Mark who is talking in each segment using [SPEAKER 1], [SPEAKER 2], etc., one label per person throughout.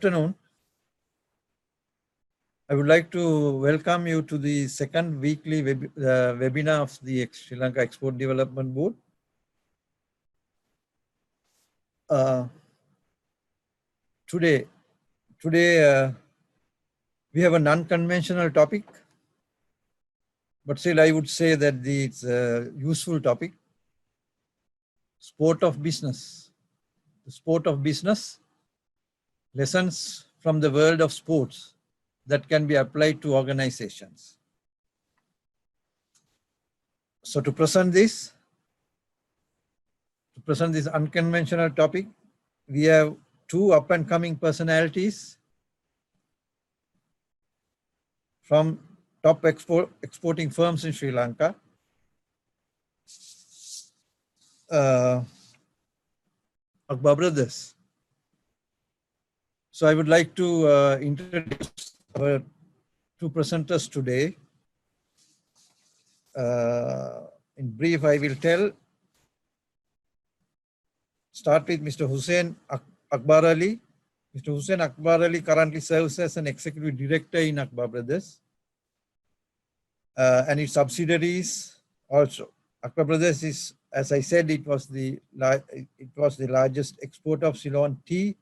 [SPEAKER 1] afternoon. I would like to welcome you to the second weekly webinar of the Sri Lanka Export Development Board. Today we have a non-conventional topic, but still I would say that it's a useful topic. Sport of business. The sport of business, lessons from the world of sports that can be applied to organizations. So to present this unconventional topic, we have two up-and-coming personalities from top exporting firms in Sri Lanka. Akbar Brothers. So I would like to introduce our two presenters today. In brief, I will start with Mr. Hussain Akbarally. Mr. Hussain Akbarally currently serves as an executive director in Akbar Brothers and its subsidiaries also. Akbar Brothers is, as I said, it was the largest exporter of Ceylon Tea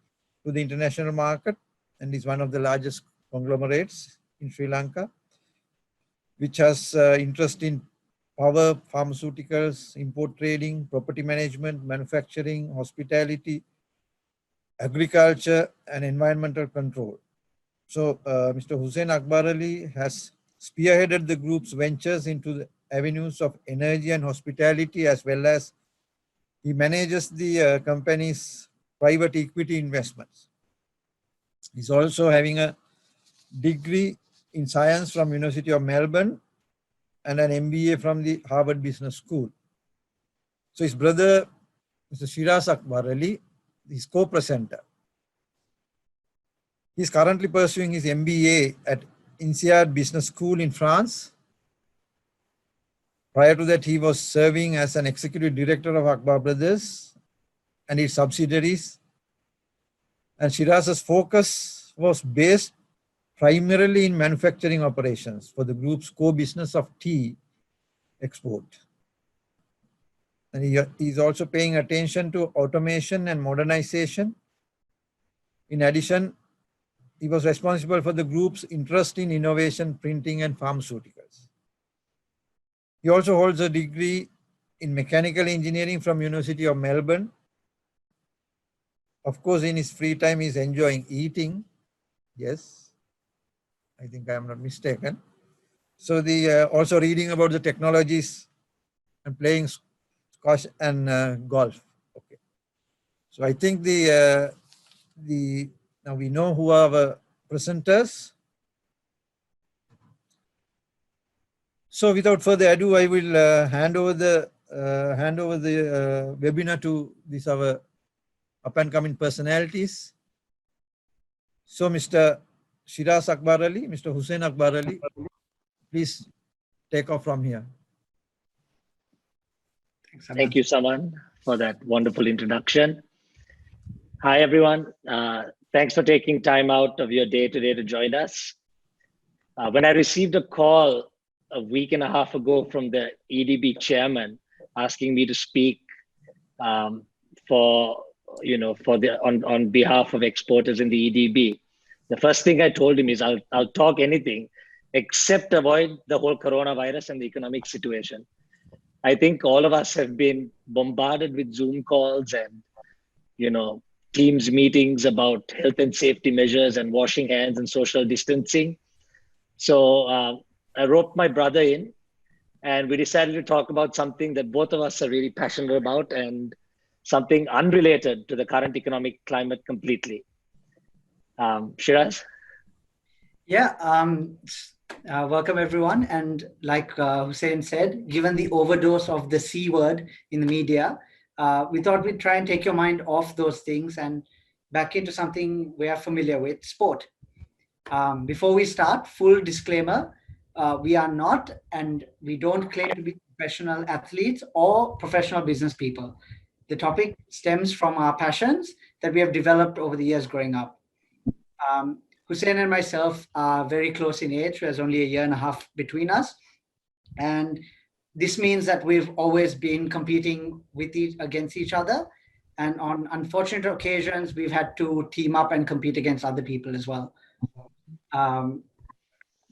[SPEAKER 1] to the international market and is one of the largest conglomerates in Sri Lanka, which has interest in power, pharmaceuticals, import trading, property management, manufacturing, hospitality, agriculture, and environmental control. So Mr. Hussain Akbarally has spearheaded the group's ventures into the avenues of energy and hospitality, as well as he manages the company's private equity investments. He's also having a degree in science from University of Melbourne and an MBA from the Harvard Business School. So his brother, Mr. Shiraz Akbarally, is co-presenter. He's currently pursuing his MBA at INSEAD Business School in France. Prior to that, he was serving as an executive director of Akbar Brothers and its subsidiaries. And Shiraz's focus was based primarily in manufacturing operations for the group's core business of tea export. And he is also paying attention to automation and modernization. In addition, he was responsible for the group's interest in innovation, printing, and pharmaceuticals. He also holds a degree in mechanical engineering from University of Melbourne. Of course, in his free time, he's enjoying eating. Yes, I think I am not mistaken. So also reading about the technologies and playing squash and golf. Okay. So I think now we know who are our presenters. So without further ado, I will hand over the webinar to these our up-and-coming personalities. So Mr. Shiraz Akbarally, Mr. Hussain Akbarally, please take off from here.
[SPEAKER 2] Thank you, Saman, for that wonderful introduction. Hi, everyone. Thanks for taking time out of your day today to join us. When I received a call a week and a half ago from the EDB chairman asking me to speak on behalf of exporters in the EDB, the first thing I told him is I'll talk anything except avoid the whole coronavirus and the economic situation. I think all of us have been bombarded with Zoom calls and, Teams meetings about health and safety measures and washing hands and social distancing. So I roped my brother in and we decided to talk about something that both of us are really passionate about and something unrelated to the current economic climate completely. Shiraz?
[SPEAKER 3] Yeah, welcome everyone. And like Hussain said, given the overdose of the C word in the media, we thought we'd try and take your mind off those things and back into something we are familiar with, sport. Before we start, full disclaimer, we are not and we don't claim to be professional athletes or professional business people. The topic stems from our passions that we have developed over the years growing up. Hussain and myself are very close in age. There's only a year and a half between us. And this means that we've always been competing against each other. And on unfortunate occasions, we've had to team up and compete against other people as well.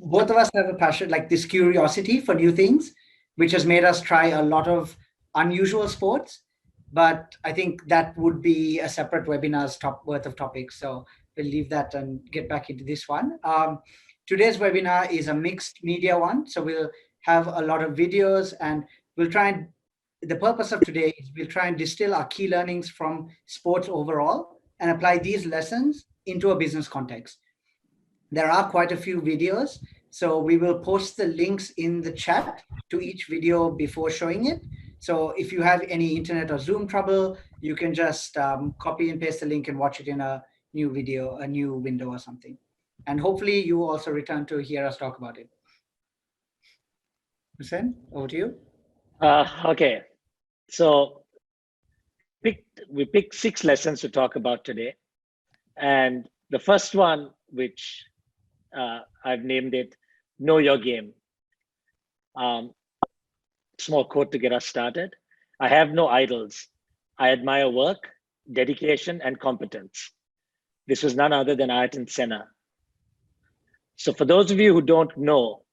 [SPEAKER 3] Both of us have a passion, like this curiosity for new things, which has made us try a lot of unusual sports. But I think that would be a separate webinar's worth of topics. So we'll leave that and get back into this one. Today's webinar is a mixed media one. So we'll have a lot of videos, and we'll try and, the purpose of today is we'll try and distill our key learnings from sports overall and apply these lessons into a business context. There are quite a few videos, so we will post the links in the chat to each video before showing it. So if you have any internet or Zoom trouble, you can just copy and paste the link and watch it in a new video, a new window or something. And hopefully you also return to hear us talk about it. Hussain, over to you.
[SPEAKER 2] Okay, so we picked 6 lessons to talk about today. And the first one, which I've named it, Know Your Game. Small quote to get us started. I have no idols. I admire work, dedication, and competence. This was none other than Ayrton Senna. So for those of you who don't know,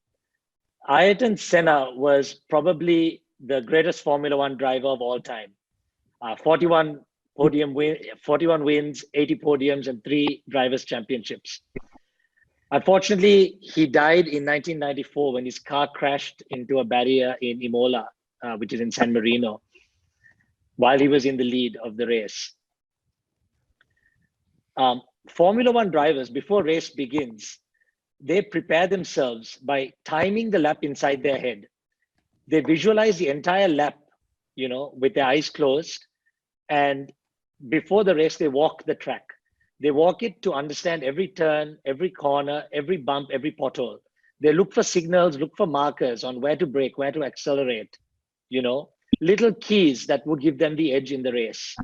[SPEAKER 2] Ayrton Senna was probably the greatest Formula One driver of all time. 41 wins, 80 podiums, and 3 drivers' championships. Unfortunately, he died in 1994 when his car crashed into a barrier in Imola, which is in San Marino, while he was in the lead of the race. Formula One drivers, before race begins, they prepare themselves by timing the lap inside their head. They visualize the entire lap, with their eyes closed. And before the race, they walk the track. They walk it to understand every turn, every corner, every bump, every pothole. They look for signals, look for markers on where to brake, where to accelerate, little keys that would give them the edge in the race.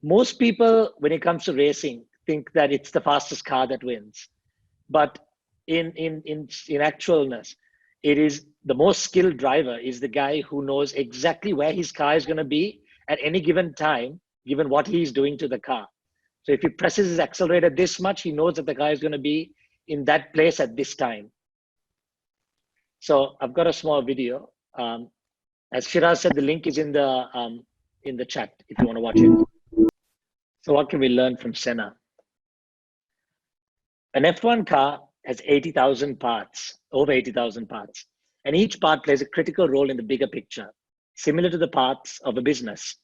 [SPEAKER 2] Most people, when it comes to racing, think that it's the fastest car that wins. But in actualness, it is the most skilled driver is the guy who knows exactly where his car is going to be at any given time, given what he's doing to the car. So if he presses his accelerator this much, he knows that the car is going to be in that place at this time. So I've got a small video. As Shiraz said, the link is in the chat if you want to watch it. So what can we learn from Senna? An F1 car has 80,000 parts, over 80,000 parts. And each part plays a critical role in the bigger picture, similar to the parts of a business.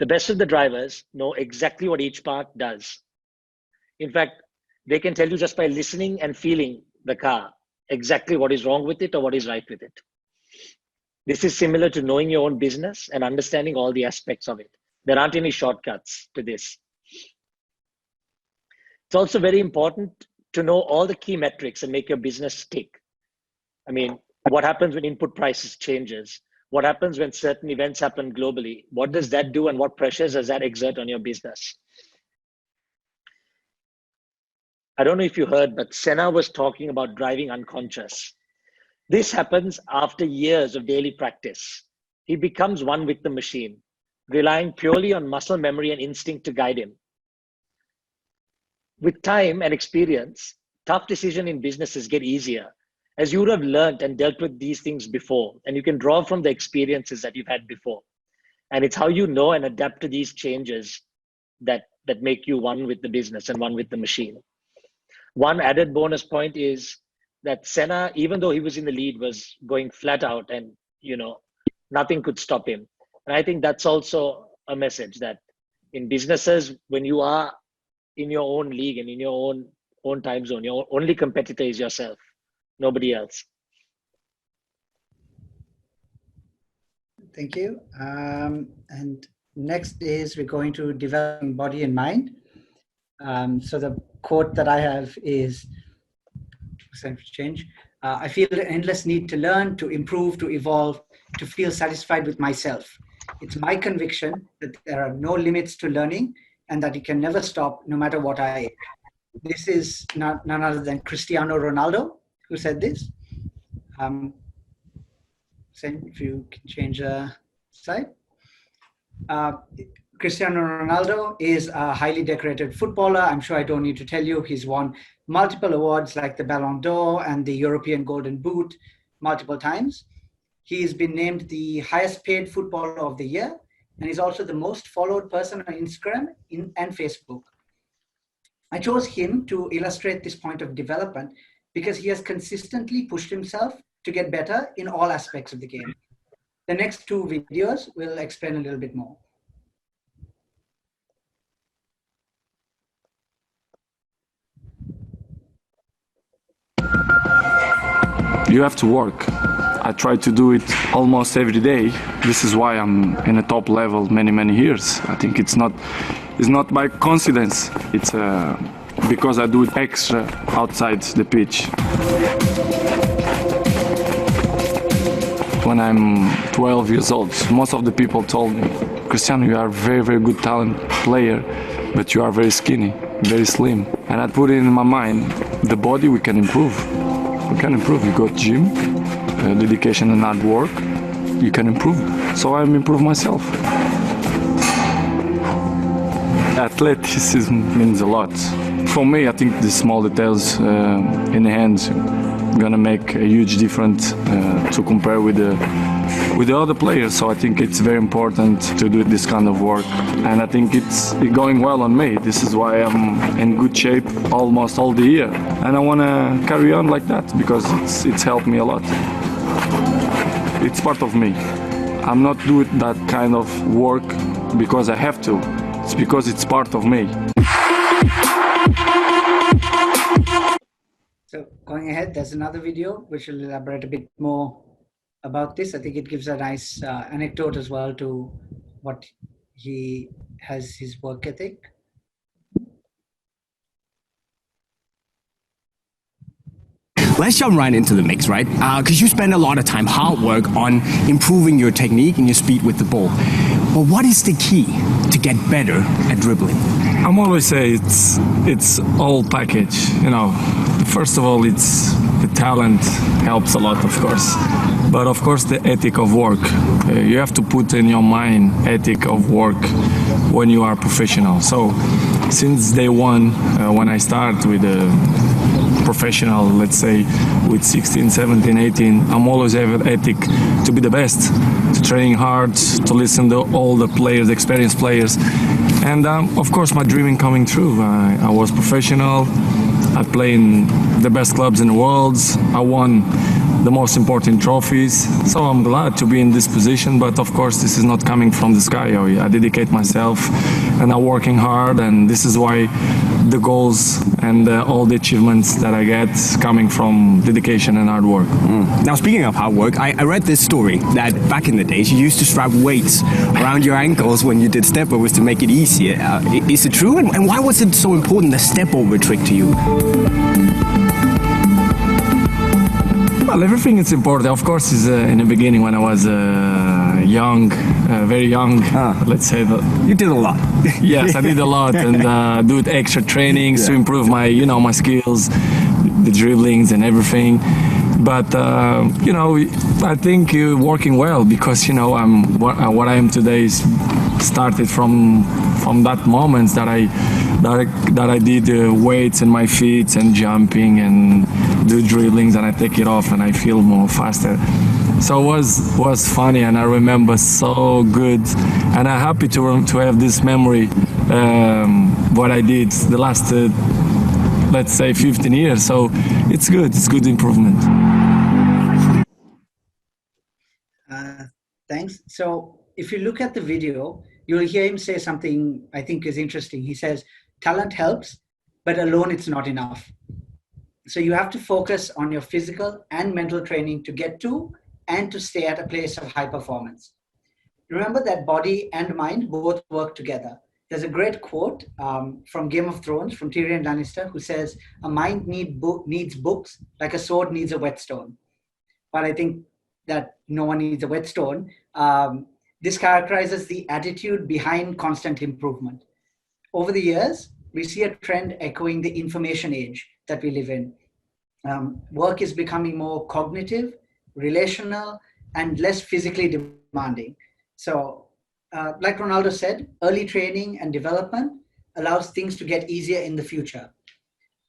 [SPEAKER 2] The best of the drivers know exactly what each part does. In fact, they can tell you just by listening and feeling the car exactly what is wrong with it or what is right with it. This is similar to knowing your own business and understanding all the aspects of it. There aren't any shortcuts to this. It's also very important to know all the key metrics and make your business tick. I mean, what happens when input prices changes? What happens when certain events happen globally? What does that do and what pressures does that exert on your business? I don't know if you heard, but Senna was talking about driving unconscious. This happens after years of daily practice. He becomes one with the machine, relying purely on muscle memory and instinct to guide him. With time and experience, tough decisions in businesses get easier, as you would have learned and dealt with these things before, and you can draw from the experiences that you've had before. And it's how you know and adapt to these changes that make you one with the business and one with the machine. One added bonus point is that Senna, even though he was in the lead, was going flat out and, nothing could stop him. And I think that's also a message that in businesses, when you are in your own league and in your own time zone, your only competitor is yourself, nobody else.
[SPEAKER 3] Thank you. And next is we're going to developing body and mind. So the quote that I have is, change. I feel an endless need to learn, to improve, to evolve, to feel satisfied with myself. It's my conviction that there are no limits to learning and that he can never stop no matter what I age. This is none other than Cristiano Ronaldo who said this. If you can change the slide. Cristiano Ronaldo is a highly decorated footballer. I'm sure I don't need to tell you. He's won multiple awards like the Ballon d'Or and the European Golden Boot multiple times. He's been named the highest paid footballer of the year, and he's also the most followed person on Instagram and Facebook. I chose him to illustrate this point of development because he has consistently pushed himself to get better in all aspects of the game. The next two videos will explain a little bit more.
[SPEAKER 4] You have to work. I try to do it almost every day. This is why I'm in a top level many years. I think it's not by coincidence. It's because I do it extra outside the pitch. When I'm 12 years old, most of the people told me, Cristiano, you are a very good talent player, but you are very skinny, very slim. And I put it in my mind, the body we can improve. We can improve. You got gym, dedication and hard work, you can improve. So I'm improve myself. Athleticism means a lot. For me, I think the small details in the hands gonna make a huge difference to compare with the other players. So I think it's very important to do this kind of work, and I think it's going well on me. This is why I'm in good shape almost all the year, and I want to carry on like that because it's helped me a lot. It's part of me. I'm not doing that kind of work because I have to. It's because it's part of me.
[SPEAKER 3] So going ahead, there's another video which will elaborate a bit more about this. I think it gives a nice anecdote as well to what he has his work ethic.
[SPEAKER 5] Let's jump right into the mix, right? Because you spend a lot of time, hard work on improving your technique and your speed with the ball. But what is the key to get better at dribbling?
[SPEAKER 4] I'm always say it's all package. You know, first of all, it's the talent helps a lot, of course. But of course, the ethic of work. You have to put in your mind ethic of work when you are professional. So since day one, when I start with a professional, let's say with 16, 17, 18, I'm always have ethic to be the best, to train hard, to listen to all the players, experienced players. And of course, my dreaming coming true. I was professional. I played in the best clubs in the world. I won the most important trophies. So I'm glad to be in this position, but of course this is not coming from the sky. I dedicate myself and I'm working hard, and this is why the goals and all the achievements that I get coming from dedication and hard work.
[SPEAKER 5] Now, speaking of hard work, I read this story that back in the days you used to strap weights around your ankles when you did step overs to make it easier. Is it true? And why was it so important, the step over trick to you?
[SPEAKER 4] Well, everything is important. Of course, is in the beginning when I was young, very young. Let's say that
[SPEAKER 5] you did a lot.
[SPEAKER 4] Yes, I did a lot and do extra trainings to improve my, my skills, the dribblings and everything. But I think you're working well because I'm what I am today is started from that moment that I did weights in my feet and jumping and do dribblings, and I take it off and I feel more faster. So it was funny, and I remember so good, and I'm happy to have this memory. What I did the last let's say 15 years. So it's good. It's good improvement.
[SPEAKER 3] Thanks. So if you look at the video, you'll hear him say something I think is interesting. He says, talent helps, but alone it's not enough. So you have to focus on your physical and mental training to get to and to stay at a place of high performance. Remember that body and mind both work together. There's a great quote from Game of Thrones from Tyrion Lannister who says, a mind needs books like a sword needs a whetstone. But I think that no one needs a whetstone. This characterizes the attitude behind constant improvement. over the years, we see a trend echoing the information age that we live in. Work is becoming more cognitive, relational, and less physically demanding. So, like Ronaldo said, early training and development allows things to get easier in the future.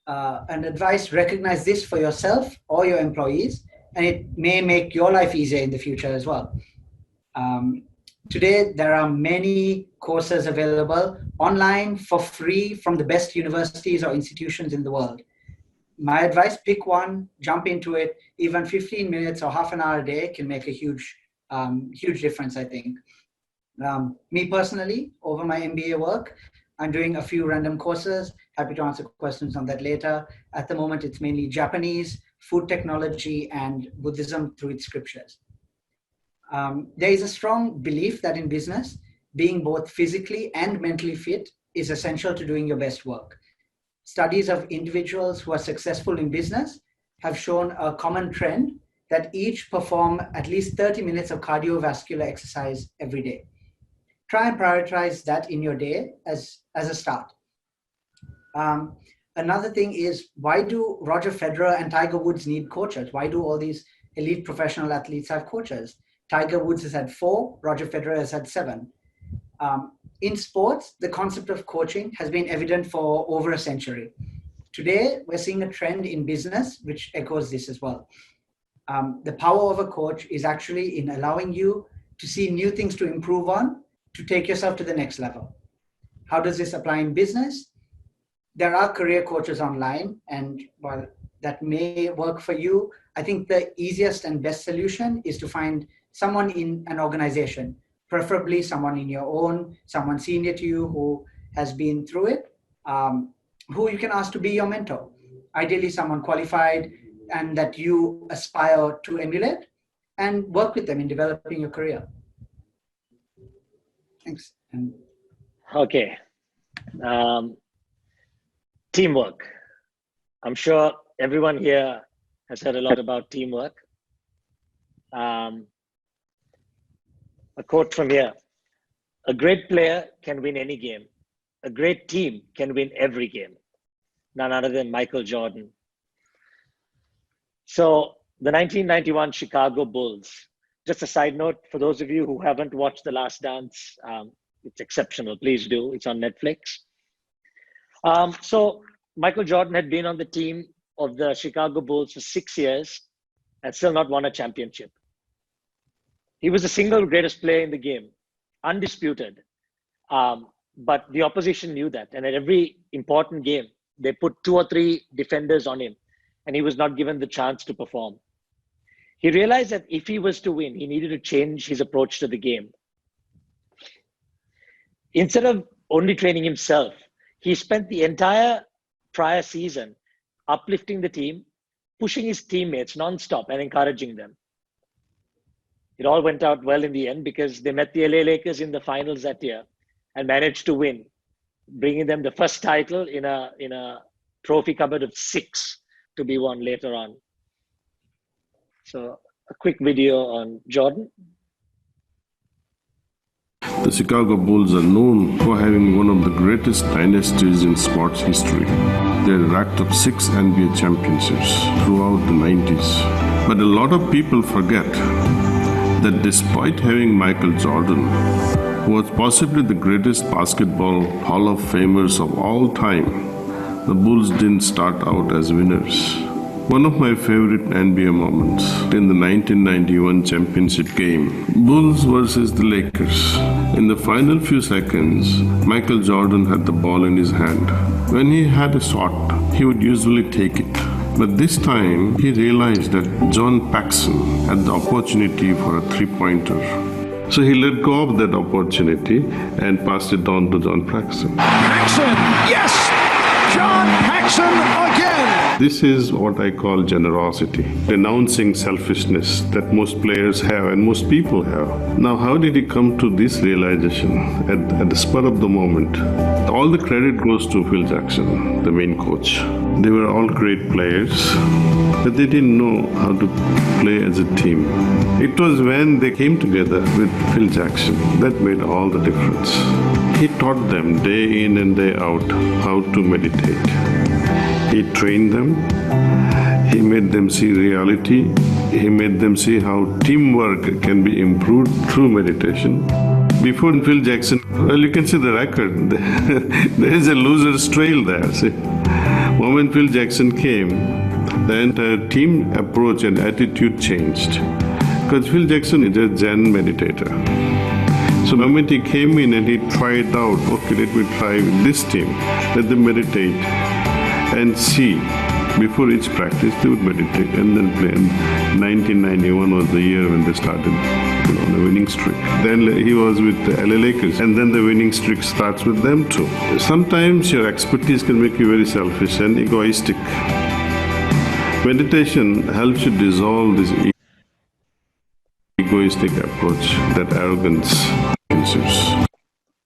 [SPEAKER 3] And advice, recognize this for yourself or your employees, and it may make your life easier in the future as well. Today, there are many courses available online for free from the best universities or institutions in the world. My advice, pick one, jump into it. Even 15 minutes or half an hour a day can make a huge difference, I think. Me personally, over my MBA work, I'm doing a few random courses. Happy to answer questions on that later. At the moment, it's mainly Japanese, food technology, and Buddhism through its scriptures. There is a strong belief that in business, being both physically and mentally fit is essential to doing your best work. Studies of individuals who are successful in business have shown a common trend that each perform at least 30 minutes of cardiovascular exercise every day. Try and prioritize that in your day as a start. Another thing is, why do Roger Federer and Tiger Woods need coaches? Why do all these elite professional athletes have coaches? Tiger Woods has had 4, Roger Federer has had 7. In sports, the concept of coaching has been evident for over a century. Today, we're seeing a trend in business which echoes this as well. The power of a coach is actually in allowing you to see new things to improve on, to take yourself to the next level. How does this apply in business? There are career coaches online, and while that may work for you, I think the easiest and best solution is to find someone in an organization, preferably someone in your own, someone senior to you who has been through it, who you can ask to be your mentor. Ideally, someone qualified and that you aspire to emulate, and work with them in developing your career. Thanks.
[SPEAKER 2] Okay. Teamwork. I'm sure everyone here has heard a lot about teamwork. A quote from here: a great player can win any game. A great team can win every game. None other than Michael Jordan. So the 1991 Chicago Bulls, just a side note, for those of you who haven't watched The Last Dance, it's exceptional. Please do. It's on Netflix. So Michael Jordan had been on the team of the Chicago Bulls for 6 years and still not won a championship. He was the single greatest player in the game, undisputed. But the opposition knew that. And at every important game, they put 2 or 3 defenders on him, and he was not given the chance to perform. He realized that if he was to win, he needed to change his approach to the game. Instead of only training himself, he spent the entire prior season uplifting the team, pushing his teammates nonstop and encouraging them. It all went out well in the end because they met the LA Lakers in the finals that year and managed to win, bringing them the first title in a trophy cupboard of 6 to be won later on. So a quick video on Jordan.
[SPEAKER 6] The Chicago Bulls are known for having one of the greatest dynasties in sports history. They racked up 6 NBA championships throughout the 90s. But a lot of people forget that despite having Michael Jordan, who was possibly the greatest basketball Hall of Famers of all time, the Bulls didn't start out as winners. One of my favorite NBA moments in the 1991 championship game, Bulls versus the Lakers. In the final few seconds, Michael Jordan had the ball in his hand. When he had a shot, he would usually take it. But this time, he realized that John Paxson had the opportunity for a three-pointer. So he let go of that opportunity and passed it on to John Paxson.
[SPEAKER 7] Paxson, yes! John Paxson again!
[SPEAKER 6] This is what I call generosity, renouncing selfishness that most players have and most people have. Now, how did he come to this realization at the spur of the moment? All the credit goes to Phil Jackson, the main coach. They were all great players, but they didn't know how to play as a team. It was when they came together with Phil Jackson that made all the difference. He taught them day in and day out how to meditate. He trained them. He made them see reality. He made them see how teamwork can be improved through meditation. Before Phil Jackson, well, you can see the record. There is a loser's trail there. See? When Phil Jackson came, the entire team approach and attitude changed. Because Phil Jackson is a Zen meditator. So the moment he came in and he tried out, okay, let me try with this team, let them meditate and see. Before each practice, they would meditate and then play. And 1991 was the year when they started the winning streak. Then he was with the LA Lakers, and then the winning streak starts with them too. Sometimes your expertise can make you very selfish and egoistic. Meditation helps you dissolve this egoistic approach, that arrogance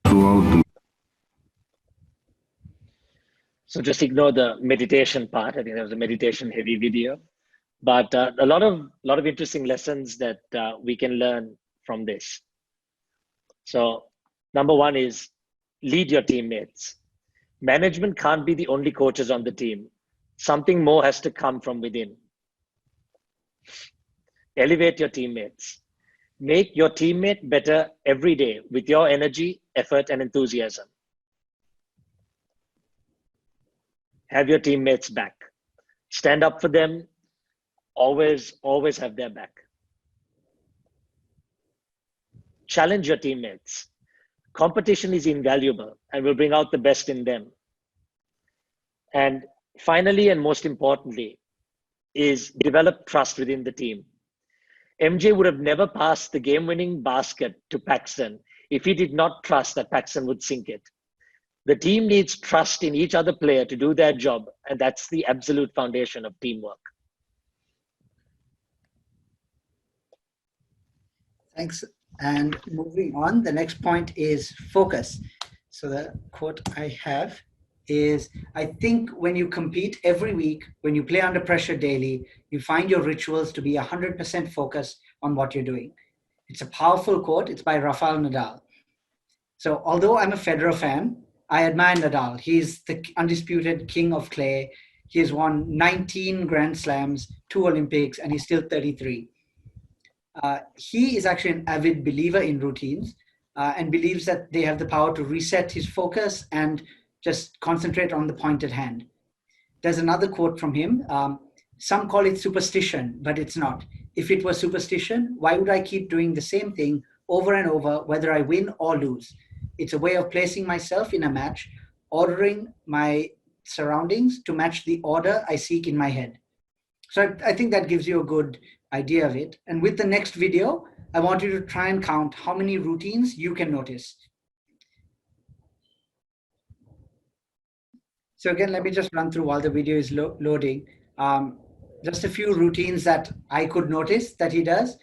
[SPEAKER 6] throughout the.
[SPEAKER 2] So just ignore the meditation part. I think that was a meditation heavy video, but a lot of interesting lessons that we can learn from this. So number one is lead your teammates. Management can't be the only coaches on the team. Something more has to come from within. Elevate your teammates. Make your teammate better every day with your energy, effort, and enthusiasm. Have your teammates back. Stand up for them. Always have their back. Challenge your teammates. Competition is invaluable and will bring out the best in them. And finally, and most importantly, is develop trust within the team. MJ would have never passed the game-winning basket to Paxton if he did not trust that Paxton would sink it. The team needs trust in each other player to do their job, and that's the absolute foundation of teamwork.
[SPEAKER 3] Thanks. And moving on, the next point is focus. So the quote I have is, I think when you compete every week, when you play under pressure daily, you find your rituals to be 100% focused on what you're doing. It's a powerful quote. It's by Rafael Nadal. So although I'm a Federer fan, I admire Nadal. He's the undisputed king of clay. He has won 19 Grand Slams, 2 Olympics, and he's still 33. He is actually an avid believer in routines and believes that they have the power to reset his focus and just concentrate on the point at hand. There's another quote from him. Some call it superstition, but it's not. If it was superstition, why would I keep doing the same thing over and over, whether I win or lose? It's a way of placing myself in a match, ordering my surroundings to match the order I seek in my head. So I think that gives you a good idea of it. And with the next video, I want you to try and count how many routines you can notice. So again, let me just run through while the video is loading. Just a few routines that I could notice that he does.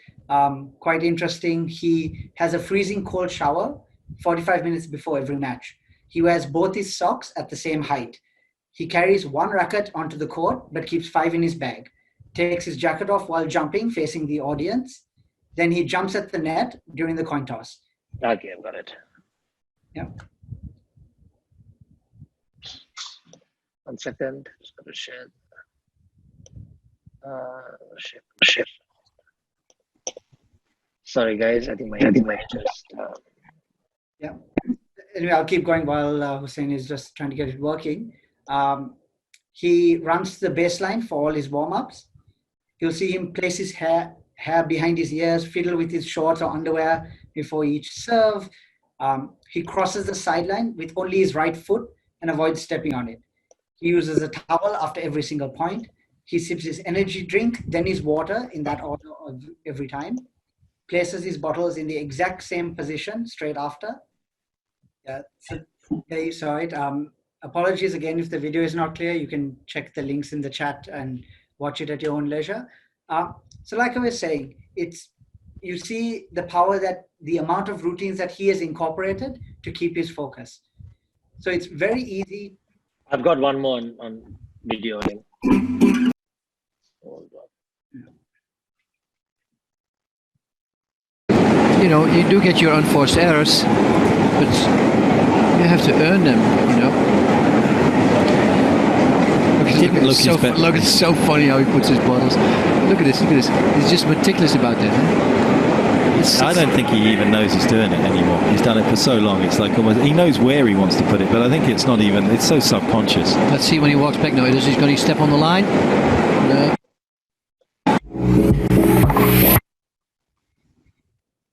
[SPEAKER 3] Quite interesting. He has a freezing cold shower 45 minutes before every match. He wears both his socks at the same height. He carries 1 racket onto the court, but keeps 5 in his bag. Takes his jacket off while jumping, facing the audience. Then he jumps at the net during the coin toss.
[SPEAKER 2] Okay, I've got it.
[SPEAKER 3] Yeah.
[SPEAKER 2] 1 second. Just got to share. Sorry, guys. I think my just.
[SPEAKER 3] Yeah. Anyway, I'll keep going while Hussain is just trying to get it working. He runs the baseline for all his warm-ups. You'll see him place his hair behind his ears, fiddle with his shorts or underwear before each serve. He crosses the sideline with only his right foot and avoids stepping on it. He uses a towel after every single point. He sips his energy drink, then his water in that order of every time. Places his bottles in the exact same position straight after. Yeah, so there you saw it. apologies again if the video is not clear. You can check the links in the chat and watch it at your own leisure. So like I was saying, you see the power that the amount of routines that he has incorporated to keep his focus. So it's very easy.
[SPEAKER 2] I've got one more on video. Hold on.
[SPEAKER 7] You know, you do get your unforced errors, but you have to earn them, you know. Look, it's so funny how he puts his bottles. Look at this, look at this. He's just meticulous about that. Huh?
[SPEAKER 8] I don't think he even knows he's doing it anymore. He's done it for so long. It's like almost, he knows where he wants to put it, but I think it's not even, it's so subconscious.
[SPEAKER 7] Let's see when he walks back. No, he's going to step on the line. No.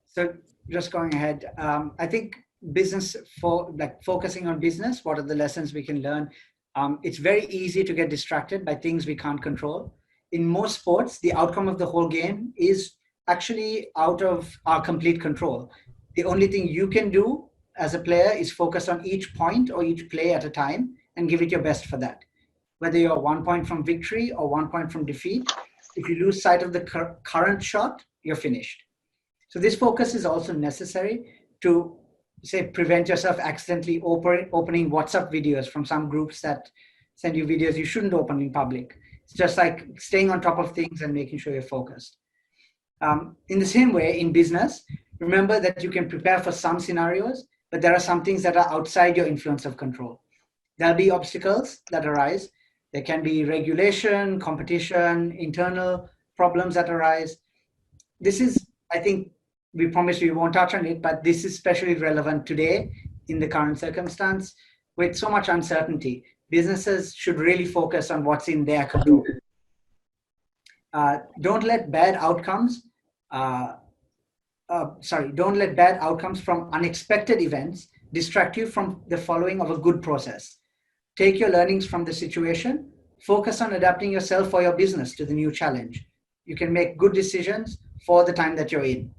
[SPEAKER 3] So just going ahead, I think business, focusing on business, what are the lessons we can learn? It's very easy to get distracted by things we can't control. In most sports, the outcome of the whole game is actually out of our complete control. The only thing you can do as a player is focus on each point or each play at a time and give it your best for that. Whether you're 1 point from victory or 1 point from defeat, if you lose sight of the current shot, you're finished. So this focus is also necessary to, say, prevent yourself accidentally opening WhatsApp videos from some groups that send you videos you shouldn't open in public. It's just like staying on top of things and making sure you're focused. In the same way, in business, remember that you can prepare for some scenarios, but there are some things that are outside your influence of control. There'll be obstacles that arise. There can be regulation, competition, internal problems that arise. This is, I think, we promise we won't touch on it, but this is especially relevant today in the current circumstance with so much uncertainty. Businesses should really focus on what's in their control. Don't let bad outcomes from unexpected events distract you from the following of a good process. Take your learnings from the situation, focus on adapting yourself or your business to the new challenge. You can make good decisions for the time that you're in.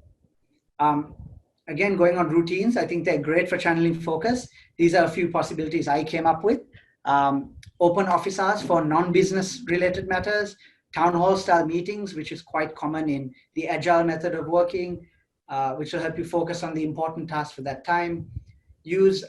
[SPEAKER 3] Again, going on routines, I think they're great for channeling focus. These are a few possibilities I came up with. Open office hours for non-business related matters, town hall style meetings, which is quite common in the agile method of working, which will help you focus on the important tasks for that time. Use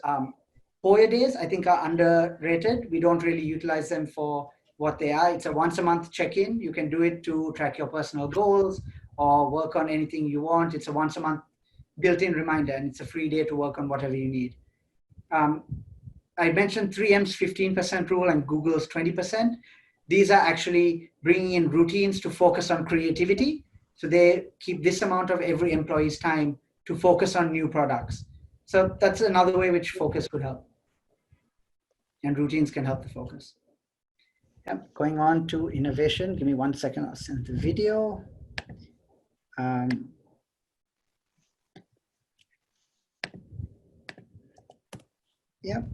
[SPEAKER 3] POYA days, I think, are underrated. We don't really utilize them for what they are. It's a once a month check-in. You can do it to track your personal goals or work on anything you want. It's a once a month built-in reminder, and it's a free day to work on whatever you need. I mentioned 3M's 15% rule and Google's 20%. These are actually bringing in routines to focus on creativity. So they keep this amount of every employee's time to focus on new products. So that's another way which focus could help. And routines can help the focus. Yep. Going on to innovation. Give me 1 second, I'll send the video. Yep.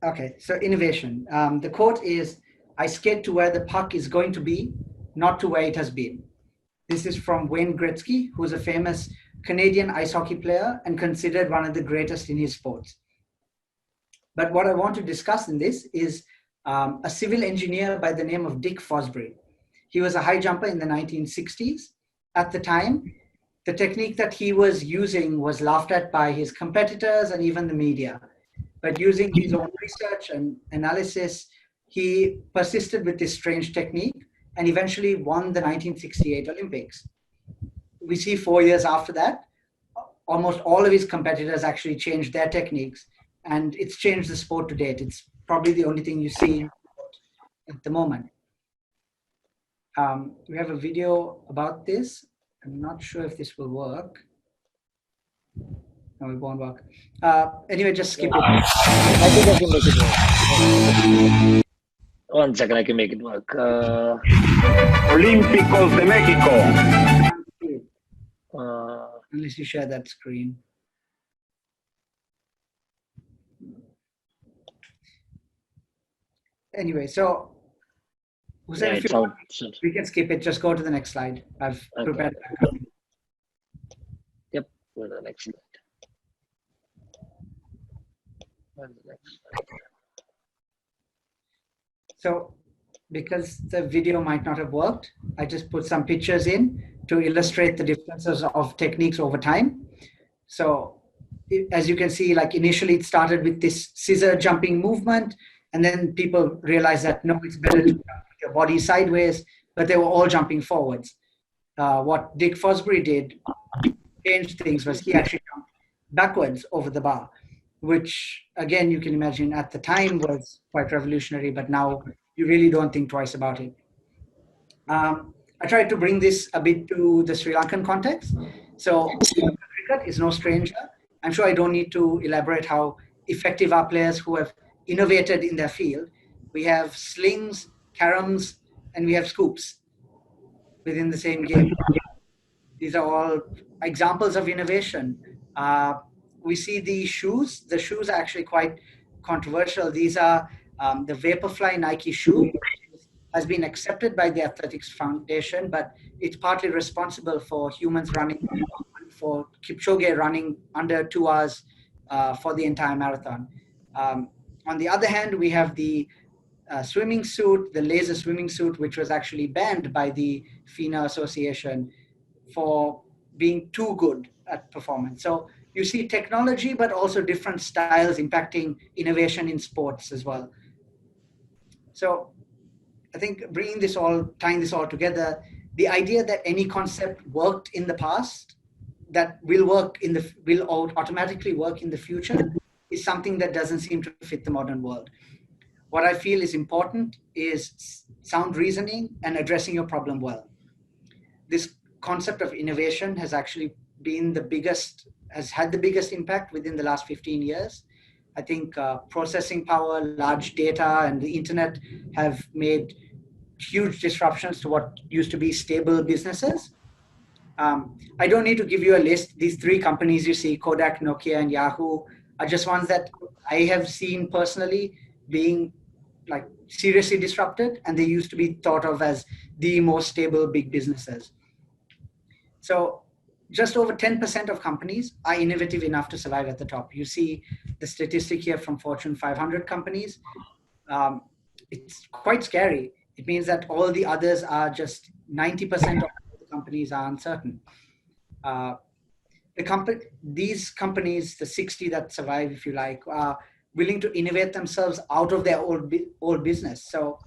[SPEAKER 3] Okay, so innovation. The quote is, "I skate to where the puck is going to be, not to where it has been." This is from Wayne Gretzky, who's a famous Canadian ice hockey player and considered one of the greatest in his sports. But what I want to discuss in this is a civil engineer by the name of Dick Fosbury. He was a high jumper in the 1960s. At the time, the technique that he was using was laughed at by his competitors and even the media. But using his own research and analysis, he persisted with this strange technique and eventually won the 1968 Olympics. We see 4 years after that, almost all of his competitors actually changed their techniques, and it's changed the sport to date. It's probably the only thing you see at the moment. We have a video about this. I'm not sure if this will work. No, it won't work. Anyway, just skip it.
[SPEAKER 2] I think I can make it work. 1 second, I can make it work.
[SPEAKER 9] Olímpicos de México.
[SPEAKER 3] Unless you share that screen. Anyway, so Hussain, if you want, we can skip it. Just go to the next slide. I've prepared.
[SPEAKER 2] Yep, go to the next slide.
[SPEAKER 3] So because the video might not have worked, I just put some pictures in to illustrate the differences of techniques over time. So as you can see, like initially it started with this scissor jumping movement, and then people realized that no, it's better to jump with your body sideways, but they were all jumping forwards. What Dick Fosbury did, changed things, was he actually jumped backwards over the bar, which again, you can imagine at the time was quite revolutionary, but now you really don't think twice about it. I tried to bring this a bit to the Sri Lankan context. So cricket is no stranger. I'm sure I don't need to elaborate how effective our players who have innovated in their field. We have slings, caroms, and we have scoops within the same game. These are all examples of innovation. We see the shoes. The shoes are actually quite controversial. These are the Vaporfly Nike shoe, has been accepted by the Athletics Foundation, but it's partly responsible for humans running, for Kipchoge running under 2 hours for the entire marathon. On the other hand, we have the swimming suit, the laser swimming suit, which was actually banned by the FINA Association for being too good at performance. So you see technology, but also different styles impacting innovation in sports as well. So I think tying this all together, the idea that any concept worked in the past that will automatically work in the future is something that doesn't seem to fit the modern world. What I feel is important is sound reasoning and addressing your problem well. This concept of innovation has actually been has had the biggest impact within the last 15 years. I think processing power, large data, and the internet have made huge disruptions to what used to be stable businesses. I don't need to give you a list. These 3 companies you see, Kodak, Nokia, and Yahoo, are just ones that I have seen personally being like seriously disrupted, and they used to be thought of as the most stable big businesses. So just over 10% of companies are innovative enough to survive at the top. You see the statistic here from Fortune 500 companies. It's quite scary. It means that all the others are just 90% of the companies are uncertain. These companies, the 60 that survive, if you like, are willing to innovate themselves out of their old business. So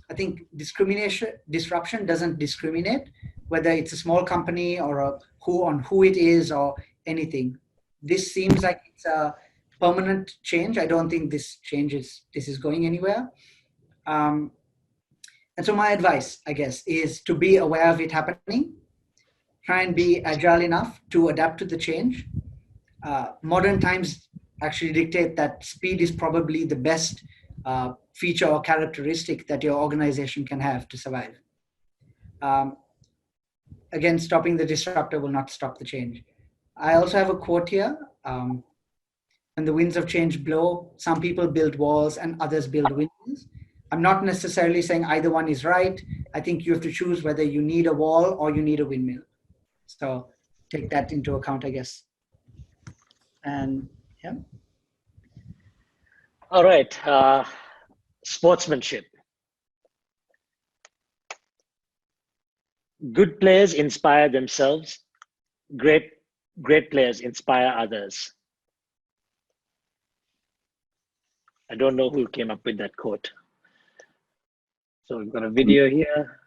[SPEAKER 3] I think disruption doesn't discriminate, whether it's a small company or who it is or anything. This seems like it's a permanent change. I don't think this is going anywhere. And so my advice, I guess, is to be aware of it happening, try and be agile enough to adapt to the change. Modern times actually dictate that speed is probably the best feature or characteristic that your organization can have to survive. Again, stopping the disruptor will not stop the change. I also have a quote here. When the winds of change blow, some people build walls and others build windmills. I'm not necessarily saying either one is right. I think you have to choose whether you need a wall or you need a windmill. So take that into account, I guess. And yeah.
[SPEAKER 2] All right. Sportsmanship. Good players inspire themselves. Great players inspire others. I don't know who came up with that quote. So we've got a video here.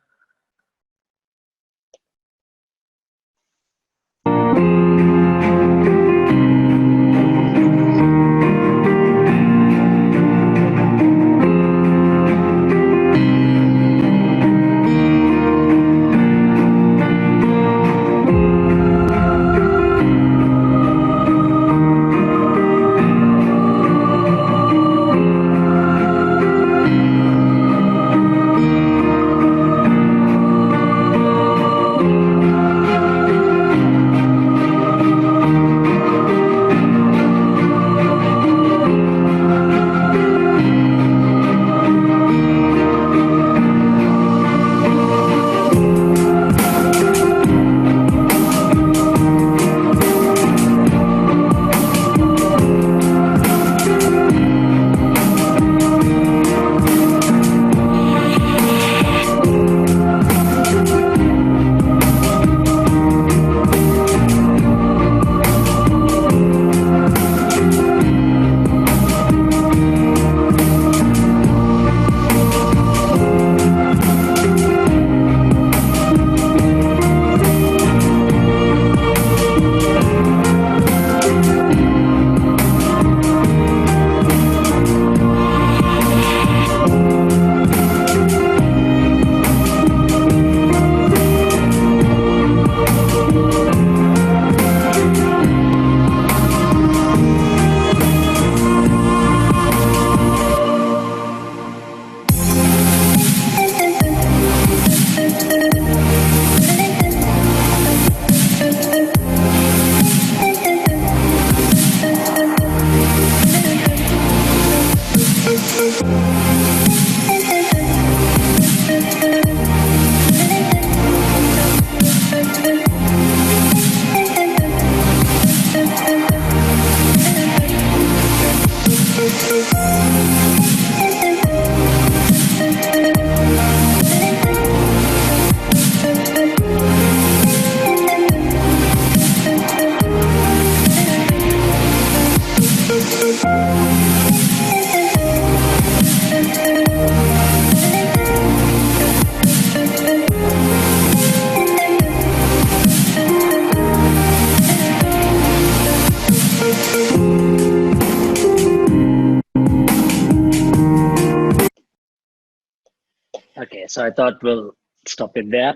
[SPEAKER 2] Okay, so I thought we'll stop it there.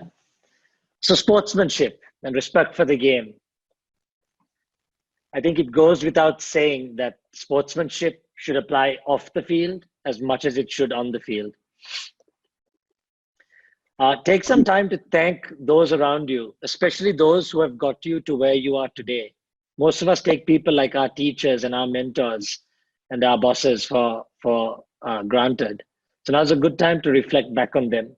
[SPEAKER 2] So sportsmanship and respect for the game. I think it goes without saying that sportsmanship should apply off the field as much as it should on the field. Take some time to thank those around you, especially those who have got you to where you are today. Most of us take people like our teachers and our mentors and our bosses for granted. So now's a good time to reflect back on them.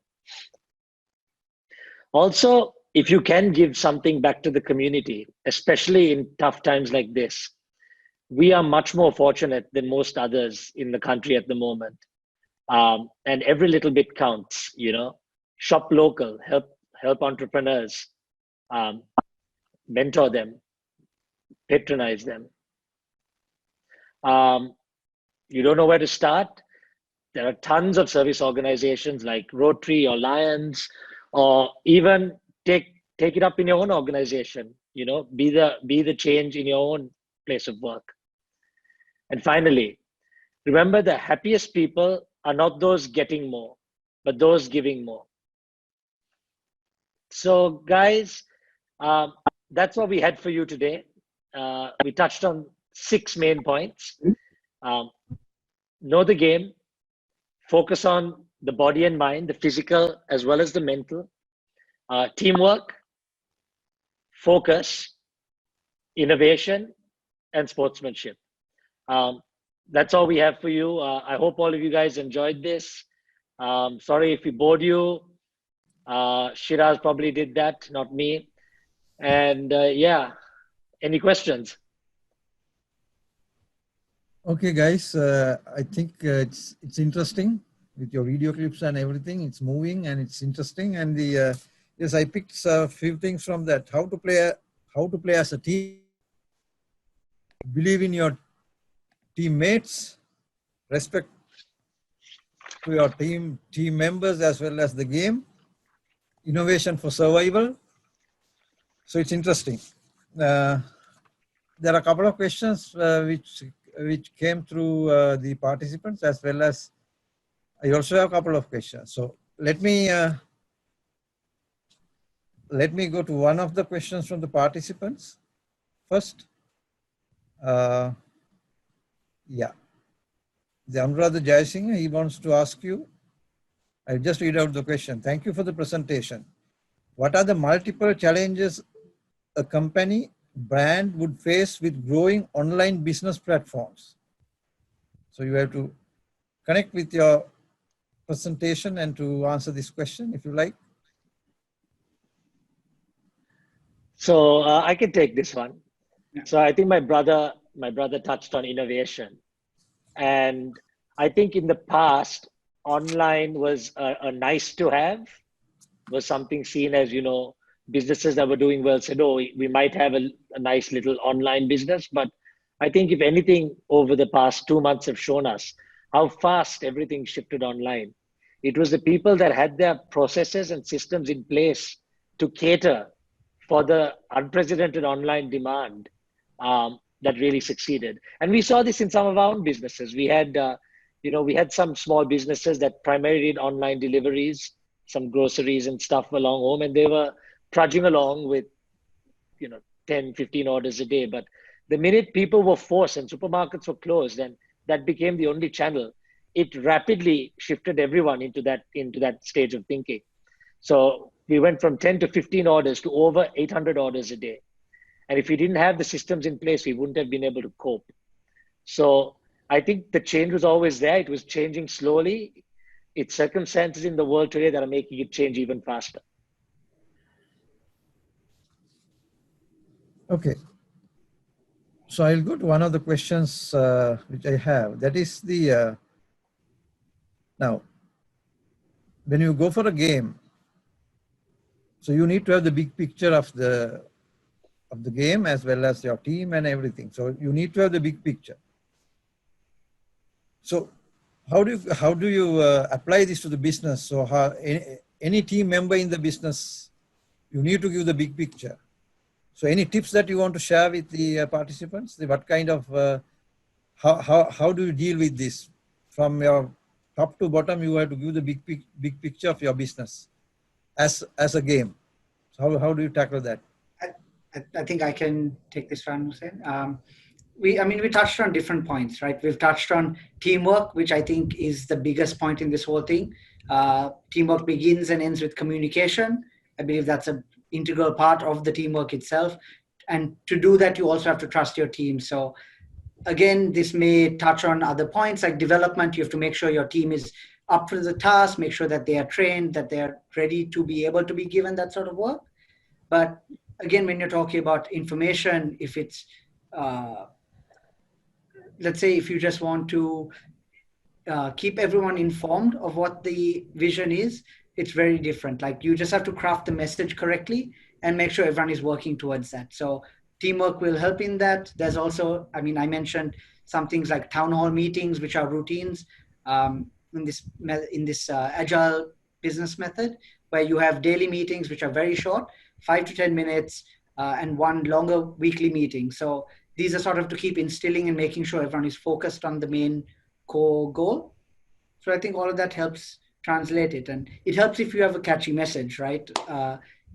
[SPEAKER 2] Also, if you can give something back to the community, especially in tough times like this, we are much more fortunate than most others in the country at the moment. And every little bit counts, you know. Shop local, help entrepreneurs, mentor them, patronize them. You don't know where to start? There are tons of service organizations like Rotary or Lions, or even take it up in your own organization. You know, be the change in your own place of work. And finally, remember the happiest people are not those getting more, but those giving more. So guys, that's what we had for you today. We touched on 6 main points. Know the game, focus on the body and mind, the physical as well as the mental, teamwork, focus, innovation, and sportsmanship. That's all we have for you. I hope all of you guys enjoyed this. Sorry if we bored you. Shiraz probably did that, not me. And yeah, any questions?
[SPEAKER 1] Okay, guys, I think it's interesting with your video clips and everything. It's moving and it's interesting. And the yes, I picked a few things from that. How to play as a team. Believe in your teammates. Respect to your team members as well as the game. Innovation for survival. So it's interesting. There are a couple of questions which came through the participants, as well as I also have a couple of questions. So let me go to one of the questions from the participants first. Yeah, the Anuradha Jayasinghe, he wants to ask you. I'll just read out the question. Thank you for the presentation. What are the multiple challenges a company brand would face with growing online business platforms? So you have to connect with your presentation and to answer this question, if you like.
[SPEAKER 2] So I can take this one. Yeah. So I think my brother touched on innovation, and I think in the past, online was a nice to have, was something seen as, you know, businesses that were doing well said, oh, we might have a nice little online business. But I think if anything, over the past 2 months have shown us how fast everything shifted online. It was the people that had their processes and systems in place to cater for the unprecedented online demand that really succeeded. And we saw this in some of our own businesses. We had, we had some small businesses that primarily did online deliveries, some groceries and stuff along home, and they were trudging along with, 10, 15 orders a day. But the minute people were forced and supermarkets were closed, and that became the only channel, it rapidly shifted everyone into that stage of thinking. So we went from 10 to 15 orders to over 800 orders a day. And if we didn't have the systems in place, we wouldn't have been able to cope. So I think the change was always there. It was changing slowly. It's circumstances in the world today that are making it change even faster.
[SPEAKER 1] Okay. So I'll go to one of the questions which I have. That is the, now, when you go for a game, so you need to have the big picture of the game as well as your team and everything. So you need to have the big picture. So how do you apply this to the business? So how any team member in the business, you need to give the big picture. So any tips that you want to share with the participants? What kind of how do you deal with this from your top to bottom, you have to give the big picture of your business as a game. So how do you tackle that?
[SPEAKER 3] I think I can take this one, Hussain. We touched on different points, right? We've touched on teamwork, which I think is the biggest point in this whole thing. Teamwork begins and ends with communication. I believe that's an integral part of the teamwork itself. And to do that, you also have to trust your team. So again, this may touch on other points like development. You have to make sure your team is up for the task, make sure that they are trained, that they are ready to be able to be given that sort of work. But again, when you're talking about information, if it's, let's say if you just want to keep everyone informed of what the vision is, it's very different. Like you just have to craft the message correctly and make sure everyone is working towards that. So teamwork will help in that. There's also, I mentioned some things like town hall meetings, which are routines in this agile business method, where you have daily meetings, which are very short, 5 to 10 minutes, and one longer weekly meeting. So these are sort of to keep instilling and making sure everyone is focused on the main core goal. So I think all of that helps translate it. And it helps if you have a catchy message, right?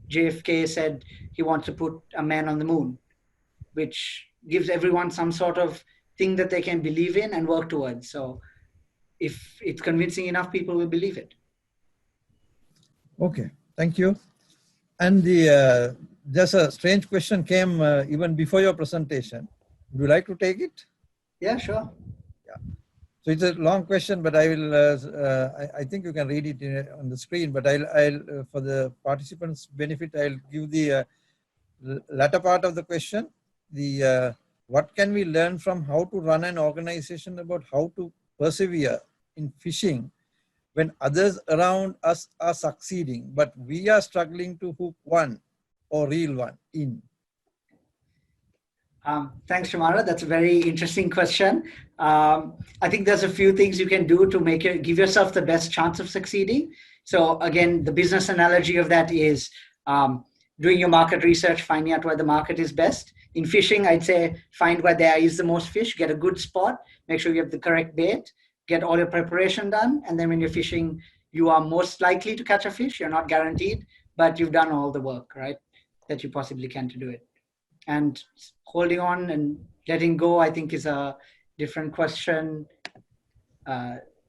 [SPEAKER 3] JFK said he wants to put a man on the moon, which gives everyone some sort of thing that they can believe in and work towards. So if it's convincing enough, people will believe it.
[SPEAKER 1] Okay, thank you. And just a strange question came even before your presentation. Would you like to take it?
[SPEAKER 3] Yeah, sure.
[SPEAKER 1] Yeah. So it's a long question, but I will. I think you can read it on the screen. But I'll for the participants' benefit, I'll give the latter part of the question. The what can we learn from how to run an organization about how to persevere in fishing when others around us are succeeding, but we are struggling to hook one or reel one in?
[SPEAKER 3] Thanks, Shamara. That's a very interesting question. I think there's a few things you can do to give yourself the best chance of succeeding. So again, the business analogy of that is doing your market research, finding out where the market is best. In fishing, I'd say find where there is the most fish, get a good spot, make sure you have the correct bait, get all your preparation done. And then when you're fishing, you are most likely to catch a fish. You're not guaranteed, but you've done all the work, right, that you possibly can to do it. And holding on and letting go, I think, is a different question,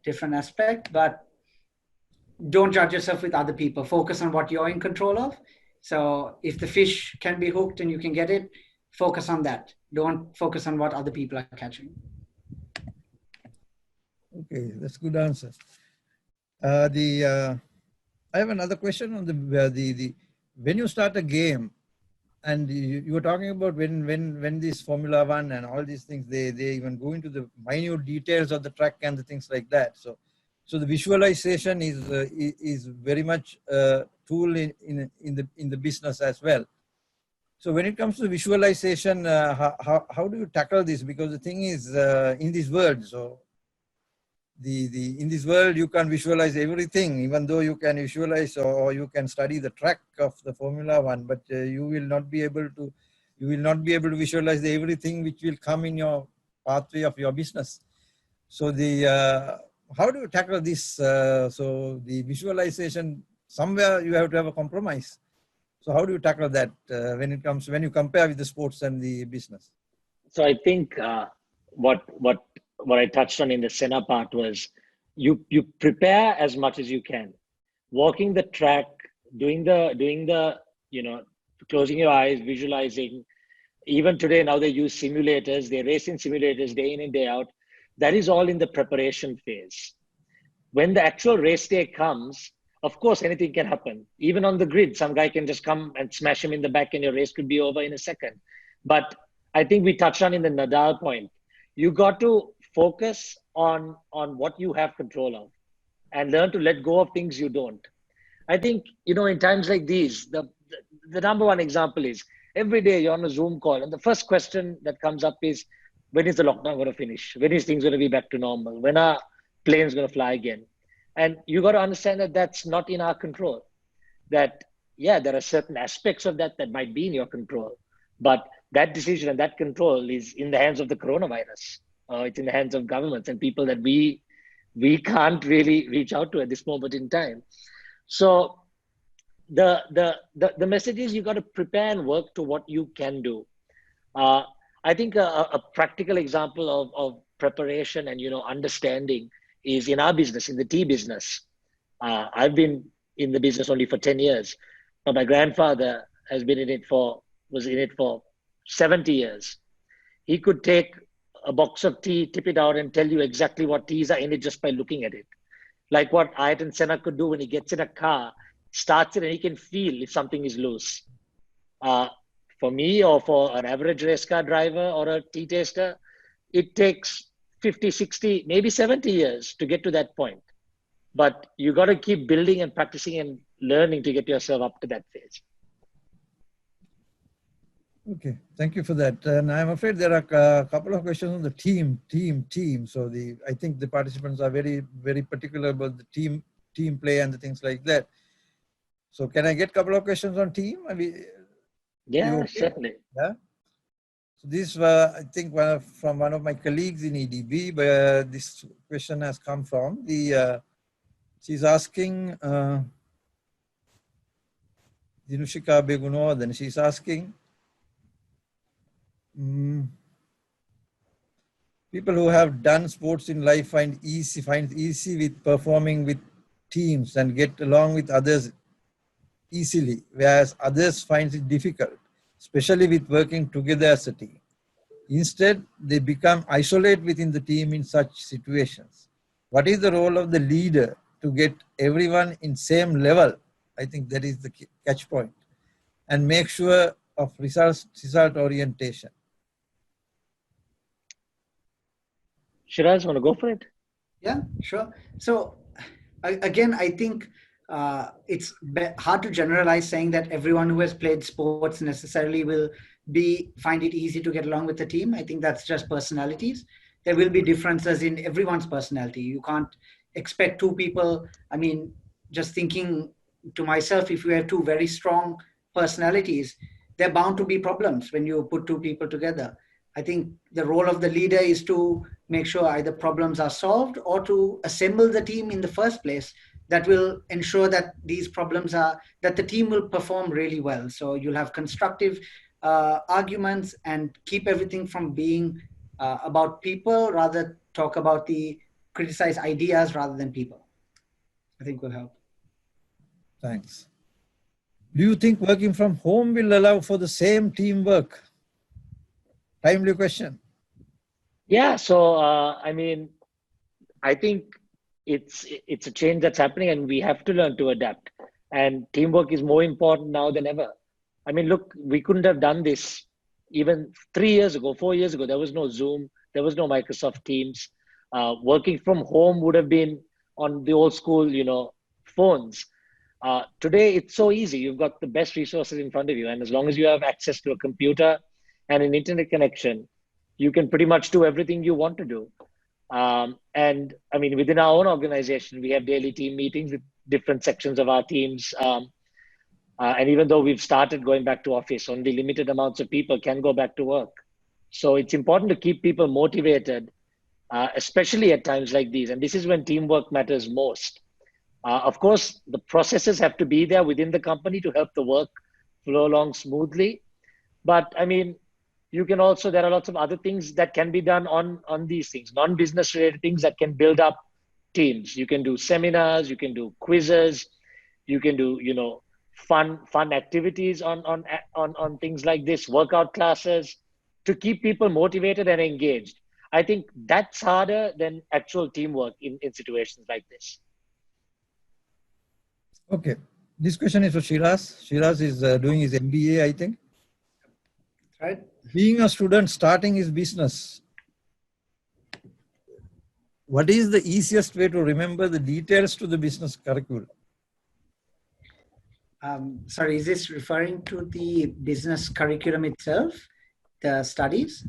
[SPEAKER 3] different aspect. But don't judge yourself with other people. Focus on what you're in control of. So if the fish can be hooked and you can get it, focus on that. Don't focus on what other people are catching.
[SPEAKER 1] Okay, that's good answer. I have another question on the when you start a game. And you were talking about when this Formula One and all these things, they even go into the minute details of the track and the things like that. So the visualization is very much a tool in the business as well. So when it comes to visualization, how do you tackle this? Because the thing is in this world, so in this world you can visualize everything, even though you can visualize or you can study the track of the Formula One, but you will not be able to visualize everything which will come in your pathway of your business. So how do you tackle this? So the visualization, somewhere you have to have a compromise. So how do you tackle that when you compare with the sports and the business?
[SPEAKER 2] So I think what I touched on in the Sena part was you prepare as much as you can, walking the track, doing the closing your eyes, visualizing. Even today now they use simulators, they race in simulators day in and day out. That is all in the preparation phase. When the actual race day comes, of course anything can happen. Even on the grid, some guy can just come and smash him in the back and your race could be over in a second. But I think we touched on in the Nadal point, you got to focus on what you have control of and learn to let go of things you don't. I think, in times like these, the number one example is every day you're on a Zoom call and the first question that comes up is, when is the lockdown going to finish? When is things going to be back to normal? When are planes going to fly again? And you got to understand that that's not in our control. That, yeah, there are certain aspects of that might be in your control, but that decision and that control is in the hands of the coronavirus. It's in the hands of governments and people that we we can't really reach out to at this moment in time. So the message is you got to prepare and work to what you can do. I think a practical example of preparation and understanding is in our business, in the tea business. I've been in the business only for 10 years, but my grandfather was in it for 70 years. He could take a box of tea, tip it out, and tell you exactly what teas are in it just by looking at it. Like what Ayat Senna could do when he gets in a car, starts it, and he can feel if something is loose. For me, or for an average race car driver or a tea taster, it takes 50, 60, maybe 70 years to get to that point. But you got to keep building and practicing and learning to get yourself up to that phase.
[SPEAKER 1] Okay, thank you for that. And I'm afraid there are a couple of questions on the team. So I think the participants are very, very particular about the team play and the things like that. So can I get a couple of questions on team? I mean,
[SPEAKER 2] yeah, certainly.
[SPEAKER 1] Yeah. So this, I think, from one of my colleagues in EDB, where this question has come from. She's asking, Dinushika Begunodhan, she's asking, people who have done sports in life find it easy with performing with teams and get along with others easily, whereas others find it difficult, especially with working together as a team. Instead, they become isolated within the team in such situations. What is the role of the leader to get everyone in same level? I think that is the catch point, and make sure of result orientation.
[SPEAKER 2] Shiraz, want to go for it?
[SPEAKER 3] Yeah, sure. So again, I think it's hard to generalize saying that everyone who has played sports necessarily will find it easy to get along with the team. I think that's just personalities. There will be differences in everyone's personality. You can't expect two people. I mean, just thinking to myself, if you have two very strong personalities, there are bound to be problems when you put two people together. I think the role of the leader is to make sure either problems are solved or to assemble the team in the first place that will ensure that these problems that the team will perform really well. So you'll have constructive arguments and keep everything from being about people, rather talk about criticize ideas rather than people. I think will help.
[SPEAKER 1] Thanks. Do you think working from home will allow for the same teamwork? Timely question.
[SPEAKER 2] Yeah, so I mean, I think it's a change that's happening, and we have to learn to adapt. And teamwork is more important now than ever. I mean, look, we couldn't have done this even 3 years ago, 4 years ago. There was no Zoom, there was no Microsoft Teams. Working from home would have been on the old school, phones. Today, it's so easy. You've got the best resources in front of you. And as long as you have access to a computer and an internet connection, you can pretty much do everything you want to do. And I mean, within our own organization, we have daily team meetings with different sections of our teams. And even though we've started going back to office, only limited amounts of people can go back to work. So it's important to keep people motivated, especially at times like these. And this is when teamwork matters most. Of course, the processes have to be there within the company to help the work flow along smoothly. But I mean, there are lots of other things that can be done on these things, non-business related things that can build up teams. You can do seminars, you can do quizzes, you can do, fun activities on things like this, workout classes, to keep people motivated and engaged. I think that's harder than actual teamwork in situations like this.
[SPEAKER 1] Okay, this question is for Shiraz. Shiraz is doing his MBA, I think.
[SPEAKER 3] Right.
[SPEAKER 1] Being a student starting his business, what is the easiest way to remember the details to the business curriculum?
[SPEAKER 3] Sorry, is this referring to the business curriculum itself, the studies?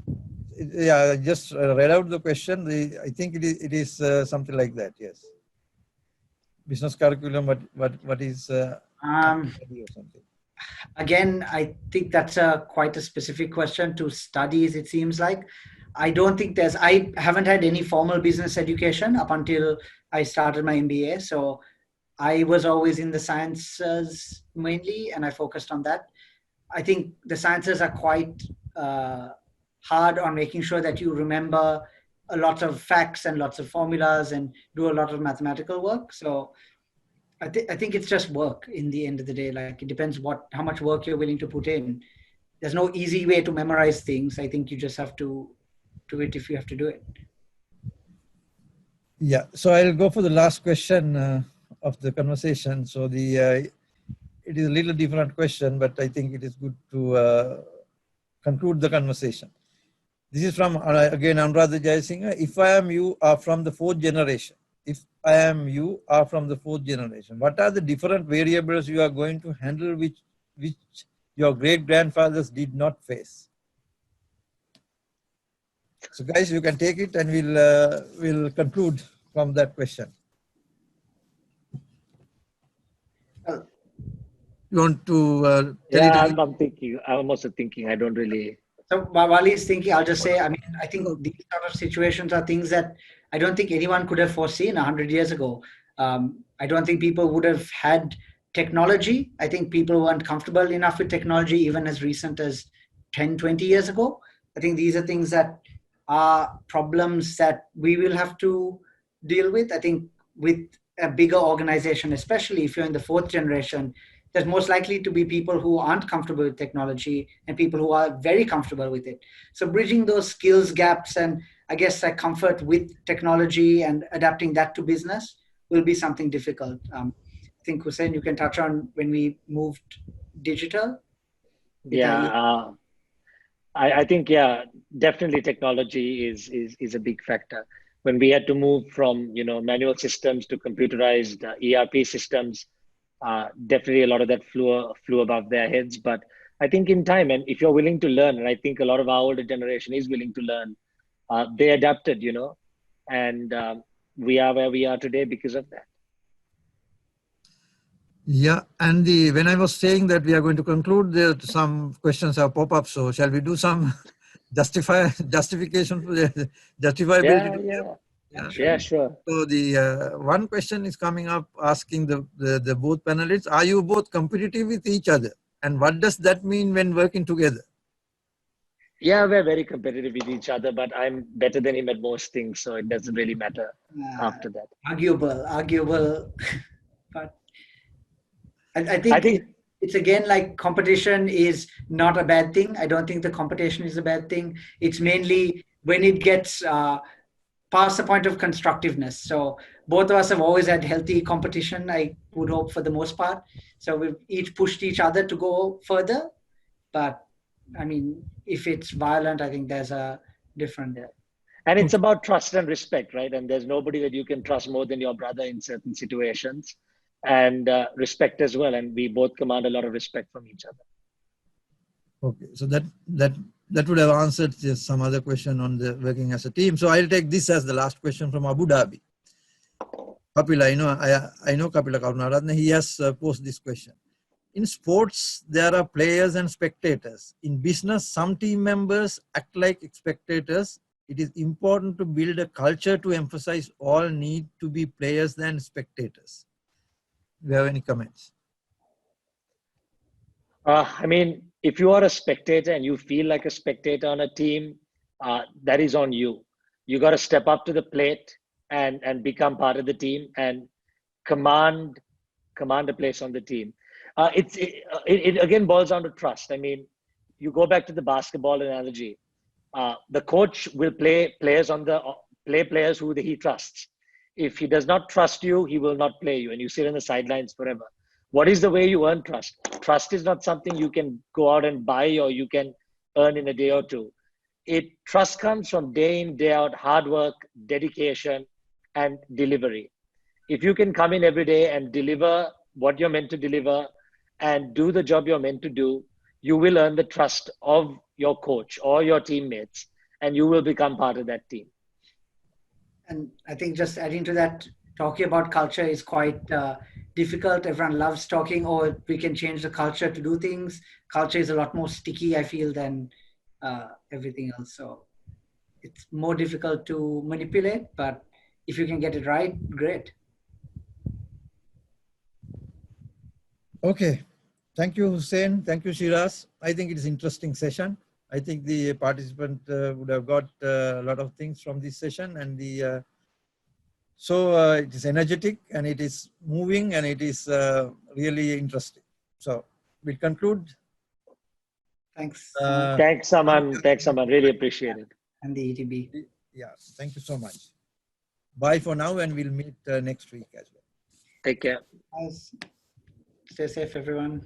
[SPEAKER 1] Yeah, I just read out the question. I think it is something like that, yes. Business curriculum, what is or something?
[SPEAKER 3] Again, I think that's quite a specific question to studies, it seems like. I don't think I haven't had any formal business education up until I started my MBA. So I was always in the sciences mainly, and I focused on that. I think the sciences are quite hard on making sure that you remember a lot of facts and lots of formulas and do a lot of mathematical work. So I think it's just work in the end of the day. Like, it depends how much work you're willing to put in. There's no easy way to memorize things. I think you just have to do it if you have to do it.
[SPEAKER 1] Yeah, so I'll go for the last question of the conversation. So it is a little different question, but I think it is good to conclude the conversation. This is from, again, Anuradha Jayasinghe. If I am you are from the fourth generation. If I am you are from the fourth generation. What are the different variables you are going to handle which your great-grandfathers did not face? So guys, you can take it and we'll conclude from that question. You want to tell it?
[SPEAKER 2] I'm thinking. I'm also thinking. I don't really.
[SPEAKER 3] So while he's thinking, I'll just say, I mean, I think these sort of situations are things that I don't think anyone could have foreseen 100 years ago. I don't think people would have had technology. I think people weren't comfortable enough with technology even as recent as 10, 20 years ago. I think these are things that are problems that we will have to deal with. I think with a bigger organization, especially if you're in the fourth generation, there's most likely to be people who aren't comfortable with technology and people who are very comfortable with it. So bridging those skills gaps and I guess that comfort with technology and adapting that to business will be something difficult. I think, Hussain, you can touch on when we moved digital.
[SPEAKER 2] Yeah, I think, yeah, definitely technology is a big factor. When we had to move from, manual systems to computerized ERP systems, definitely a lot of that flew above their heads. But I think in time, and if you're willing to learn, and I think a lot of our older generation is willing to learn, they adapted, and we are where we are today because of that.
[SPEAKER 1] Yeah, and when I was saying that we are going to conclude, some questions have popped up. So shall we do some justification for the justifiability?
[SPEAKER 2] Yeah, sure.
[SPEAKER 1] So the one question is coming up asking the both panelists, are you both competitive with each other? And what does that mean when working together?
[SPEAKER 2] Yeah, we're very competitive with each other, but I'm better than him at most things. So it doesn't really matter after that.
[SPEAKER 3] Arguable. But I think it's again like competition is not a bad thing. I don't think the competition is a bad thing. It's mainly when it gets past the point of constructiveness. So both of us have always had healthy competition, I would hope, for the most part. So we've each pushed each other to go further. But I mean, if it's violent, I think there's a different.
[SPEAKER 2] And it's about trust and respect, right? And there's nobody that you can trust more than your brother in certain situations. And respect as well. And we both command a lot of respect from each other.
[SPEAKER 1] Okay, so that would have answered just some other question on the working as a team. So I'll take this as the last question from Abu Dhabi. Kapila, I know Kapila Karunaratne, he has posed this question. In sports, there are players and spectators. In business, some team members act like spectators. It is important to build a culture to emphasize all need to be players than spectators. Do you have any comments?
[SPEAKER 2] I mean, if you are a spectator and you feel like a spectator on a team, that is on you. You got to step up to the plate and become part of the team and command a place on the team. It again boils down to trust. I mean, you go back to the basketball analogy. The coach will play players who he trusts. If he does not trust you, he will not play you, and you sit on the sidelines forever. What is the way you earn trust? Trust is not something you can go out and buy or you can earn in a day or two. Trust comes from day in, day out, hard work, dedication, and delivery. If you can come in every day and deliver what you're meant to deliver and do the job you're meant to do, you will earn the trust of your coach or your teammates, and you will become part of that team.
[SPEAKER 3] And I think just adding to that, talking about culture is quite difficult. Everyone loves talking, or we can change the culture to do things. Culture is a lot more sticky, I feel, than everything else. So it's more difficult to manipulate, but if you can get it right, great.
[SPEAKER 1] Okay. Thank you, Hussain. Thank you, Shiraz. I think it is an interesting session. I think the participant would have got a lot of things from this session, and so it is energetic and it is moving and it is really interesting. So we'll conclude.
[SPEAKER 3] Thanks.
[SPEAKER 2] Thanks, Aman. Thanks, Aman. Really appreciate it.
[SPEAKER 3] And the EDB.
[SPEAKER 1] Yeah, thank you so much. Bye for now, and we'll meet next week as well.
[SPEAKER 2] Take care.
[SPEAKER 3] Guys, stay safe, everyone.